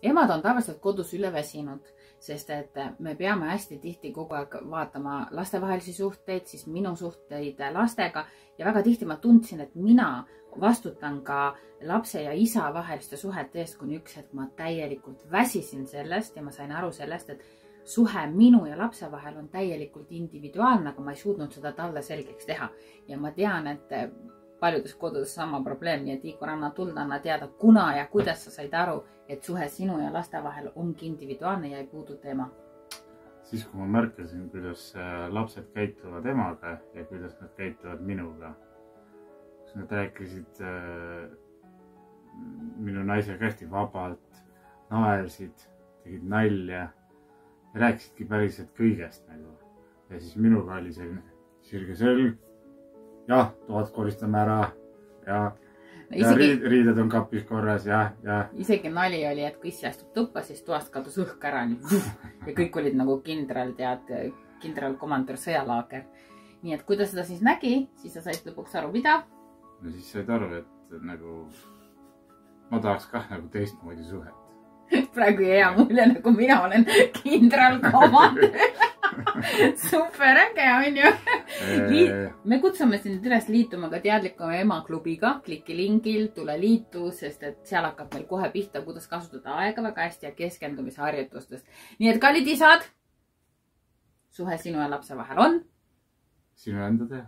emad on tavaliselt kodus üleväsinud, sest et me peame hästi tihti kogu aeg vaatama lastevahelisi suhteid, siis minu suhteid lastega ja väga tihti ma tundsin, et mina vastutan ka lapse ja isa vaheliste suhete eest, kuni üks hetk ma täielikult väsisin sellest ja ma sain aru sellest, et suhe minu ja lapse vahel on täielikult individuaalne, aga ma ei suutnud seda talle selgeks teha. Ja ma tean, et paljudes kodudes sama probleem, nii et Igor, anna tuld, anna teada, kuna ja kuidas sa said aru, et suhe sinu ja laste vahel ongi individuaalne ja ei puuduta ema. Siis kui ma märkasin, kuidas lapsed käituvad emaga ja kuidas nad käituvad minuga. Nad rääkisid minu naisega hästi vabalt, naersid, tegid nalja ja rääkisidki päriselt kõigest nagu. Ja siis minuga oli selline sirge selg. Jah, toad koristame ära ja riided on kapis korras ja. Isegi nali oli, et kui issi astub tuppa, siis toast kadus õhk ära ja kõik olid nagu kindral, kindralkomandör sõjalaager. Nii et kui ta seda siis nägi, siis sa said lõpuks aru, mida? No siis said aru, et nagu ma tahaks kah nagu teistmoodi suhet. Praegu hea mulje, nagu mina olen kindralkomandör. Super äge, on ju. Me kutsume sind üles liituma ka teadlikuma emaklubiga, kliki lingil, tule liitu, sest et seal hakkab meil kohe pihta, kuidas kasutada aega väga hästi ja keskendumise harjutustest. Nii et kallid isad, suhe sinu ja lapse vahel on sinu enda teha.